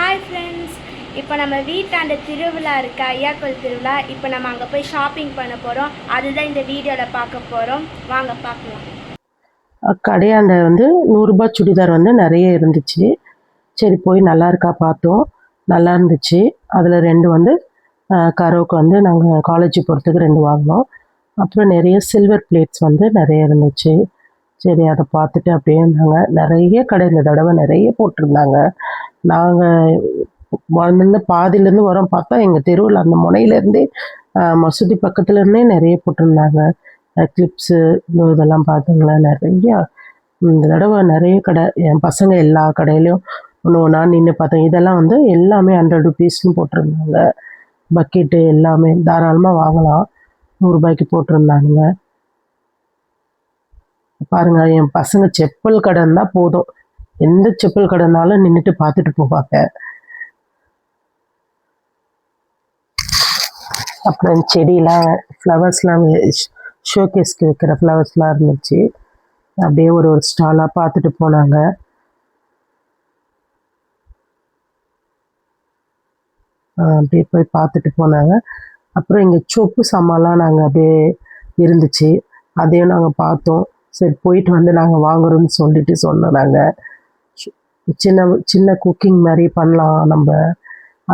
Hi friends, இப்போ நம்ம வீட்டாண்ட திருவிழா இருக்குது, ஐயாக்கோயில் திருவிழா. இப்போ நம்ம அங்கே போய் ஷாப்பிங் பண்ண போகிறோம். அதுதான் இந்த வீடியோவில் பார்க்க போகிறோம். வாங்க பார்க்கலாம். கடையாண்ட வந்து 100 சுடிதார் வந்து நிறைய இருந்துச்சு. சரி போய் நல்லா இருக்கா பார்த்தோம். நல்லா இருந்துச்சு. அதில் 2 வந்து கரோவுக்கு வந்து நாங்கள் காலேஜுக்கு போகிறதுக்கு 2 வாங்கினோம். அப்புறம் நிறைய சில்வர் பிளேட்ஸ் வந்து நிறைய இருந்துச்சு. சரி அதை பார்த்துட்டு அப்படியே இருந்தாங்க. நிறைய கடை இந்த தடவை நிறைய போட்டிருந்தாங்க. நாங்கள் வந்து பாதியிலேருந்து வரோம் பார்த்தா எங்கள் தெருவில் அந்த முனையிலேருந்தே மசூதி பக்கத்துலேருந்தே நிறைய போட்டிருந்தாங்க. கிளிப்ஸு இதெல்லாம் பார்த்துங்களா நிறையா. இந்த தடவை நிறைய கடை, என் பசங்க எல்லா கடையிலையும் ஒன்று ஒன்றா நின்று பார்த்தேன். இதெல்லாம் வந்து எல்லாமே 100 ருபீஸ்னு போட்டிருந்தாங்க. பக்கெட்டு எல்லாமே தாராளமாக வாங்கலாம். 100 ரூபாய்க்கு போட்டிருந்தானுங்க. பாருங்க, என் பசங்க செப்பல் கடைன்னா போதும், எந்த செப்பல் கடைனாலும் நின்றுட்டு பார்த்துட்டு போவாங்க. அப்புறம் செடியெலாம், ஃப்ளவர்ஸ்லாம், ஷோகேஸ்க்கு வைக்கிற ஃப்ளவர்ஸ்லாம் இருந்துச்சு. அப்படியே ஒரு ஸ்டாலாக பார்த்துட்டு போனாங்க. அப்படியே போய் பார்த்துட்டு போனாங்க. அப்புறம் இங்கே சொப்பு சாமான்லாம் நாங்கள் அப்படியே இருந்துச்சு, அதையும் நாங்கள் பார்த்தோம். சரி போயிட்டு வந்து நாங்கள் வாங்குறோம்னு சொல்லிட்டு சொன்னோம். நாங்கள் சின்ன சின்ன குக்கிங் மாதிரி பண்ணலாம் நம்ம,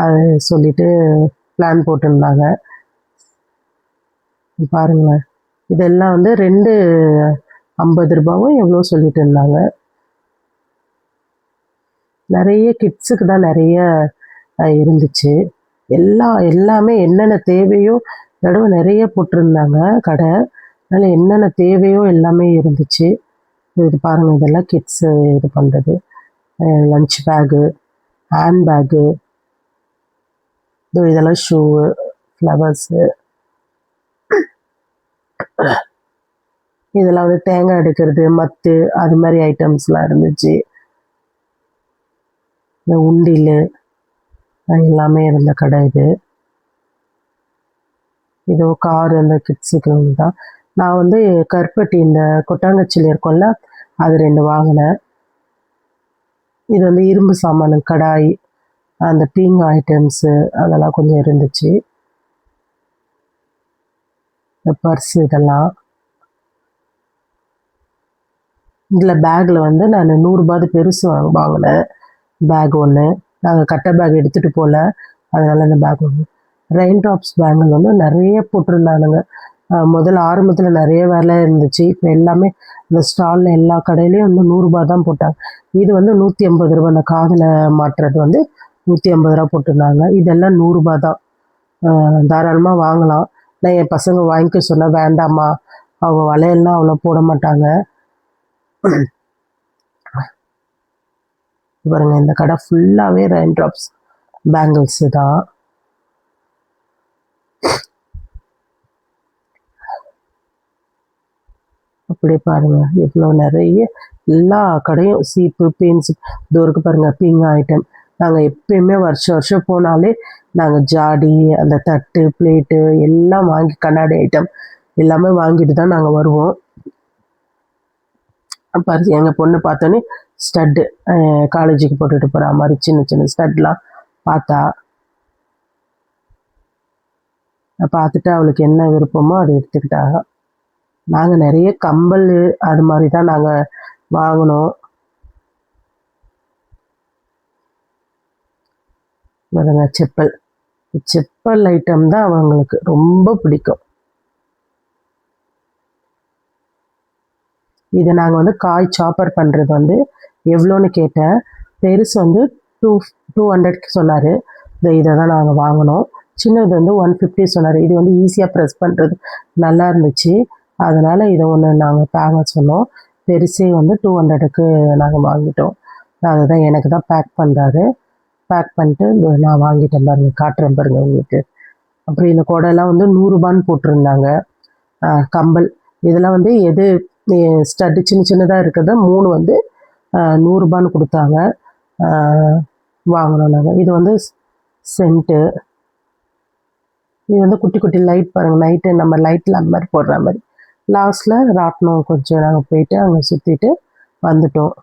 அது சொல்லிட்டு பிளான் போட்டிருந்தாங்க. பாருங்களேன், இதெல்லாம் வந்து 2 50 ரூபாவும் எவ்வளோ சொல்லிட்டு இருந்தாங்க. நிறைய கிட்ஸுக்கு தான் நிறைய இருந்துச்சு. எல்லாமே என்னென்ன தேவையோ தடவை நிறைய போட்டிருந்தாங்க கடை. அதனால் என்னென்ன தேவையோ எல்லாமே இருந்துச்சு. இது பாருங்கள், இதெல்லாம் கிட்ஸு இது பண்ணுறது, லஞ்ச் பேகு, ஹேண்ட் பேகு, இதெல்லாம் ஷூவு, ஃப்ளவர்ஸு, இதெல்லாம் வந்து தேங்காய் எடுக்கிறது, மத்து, அது மாதிரி ஐட்டம்ஸ்லாம் இருந்துச்சு. இந்த உண்டில் எல்லாமே இருந்த கடை இது. இதோ கார் அந்த கிட்ஸுக்கு தான். நான் வந்து கருப்பட்டி, இந்த கொட்டாங்கச்சில் இருக்கும்ல, அது 2 வாங்கினேன். இது வந்து இரும்பு சாமான், கடாய், அந்த பீங் ஐட்டம்ஸு அதெல்லாம் கொஞ்சம் இருந்துச்சு. இந்த பர்ஸு இதெல்லாம். இதில் பேக்கில் வந்து நான் 100 ரூபாய் பெருசு வாங்கினேன். பேக் ஒன்று, நாங்கள் கட்டை பேக் எடுத்துகிட்டு போகல, அதனால் இந்த பேக் ஒன்று. ரெயின் ட்ராப்ஸ் பேங்கிள் வந்து நிறைய போட்டிருந்தானுங்க. முதல்ல ஆரம்பத்தில் நிறைய வேலை இருந்துச்சு. இப்போ எல்லாமே இந்த ஸ்டாலில் எல்லா கடையிலையும் வந்து 100 ரூபாய் தான் போட்டாங்க. இது வந்து 150 ரூபா. அந்த காதில் மாட்டுறது வந்து 150 ரூபா போட்டிருந்தாங்க. இதெல்லாம் 100 ரூபாய் தான். தாராளமாக வாங்கலாம். நான் என் பசங்க வாங்கிக்க சொன்னேன், வேண்டாமா, அவங்க வளையல்லாம் அவ்வளோ போட மாட்டாங்க. பாருங்க, இந்த கடை ஃபுல்லாகவே ரெயின் ட்ராப்ஸ் பேங்கிள்ஸு தான். அப்படியே பாருங்க, இவ்வளோ நிறைய எல்லா கடையும் சீப்பு, பென்ஸ், இதோருக்கு பாருங்க, பிங் ஐட்டம். நாங்கள் எப்பயுமே வருஷம் போனாலே நாங்கள் ஜாடி, அந்த தட்டு, பிளேட்டு எல்லாம் வாங்கி, கண்ணாடி ஐட்டம் எல்லாமே வாங்கிட்டு தான் நாங்கள் வருவோம். பாரு, எங்கள் பொண்ணு பார்த்தோன்னே ஸ்டட்டு, காலேஜுக்கு போட்டுட்டு போகிற மாதிரி சின்ன சின்ன ஸ்டட்லாம் பார்த்துட்டு அவளுக்கு என்ன விருப்பமோ அதை எடுத்துக்கிட்டாங்க. நாங்கள் நிறைய கம்பல் அது மாதிரி தான் நாங்கள் வாங்கினோம். செப்பல் ஐட்டம் தான் அவங்களுக்கு ரொம்ப பிடிக்கும். இதை நாங்கள் வந்து காய் சாப்பர் பண்ணுறது வந்து எவ்வளோன்னு கேட்டேன். பெருசு வந்து 200 சொன்னார். இதை தான் நாங்கள் வாங்கினோம். சின்னது வந்து 150 சொன்னார். இது வந்து ஈஸியாக ப்ரெஸ் பண்ணுறது நல்லா இருந்துச்சு, அதனால் இதை ஒன்று நாங்கள் தாங்க சொன்னோம். பெருசே வந்து 200க்கு நாங்கள் வாங்கிட்டோம். அதுதான் எனக்கு தான் பேக் பண்ணுறாரு. பேக் பண்ணிட்டு நான் வாங்கிட்டேன் பாருங்க, காட்டுறேன் பாருங்க உங்களுக்கு. அப்புறம் இந்த கொடையெல்லாம் வந்து 100 ரூபான்னு போட்டிருந்தாங்க. கம்பல் இதெல்லாம் வந்து எது ஸ்டட்டு சின்னதாக இருக்கிறத 3 வந்து 100 ரூபான்னு கொடுத்தாங்க. வாங்கினோம் நாங்கள். இது வந்து சென்ட்டு. இது வந்து குட்டி குட்டி லைட் பாருங்கள், நைட்டு நம்ம லைட்டில் அந்த மாதிரி போடுற மாதிரி. லாஸ்ட்டில் ராட்டினம் கொஞ்சம் நாங்கள் போயிட்டு அங்கே சுற்றிட்டு வந்துட்டோம்.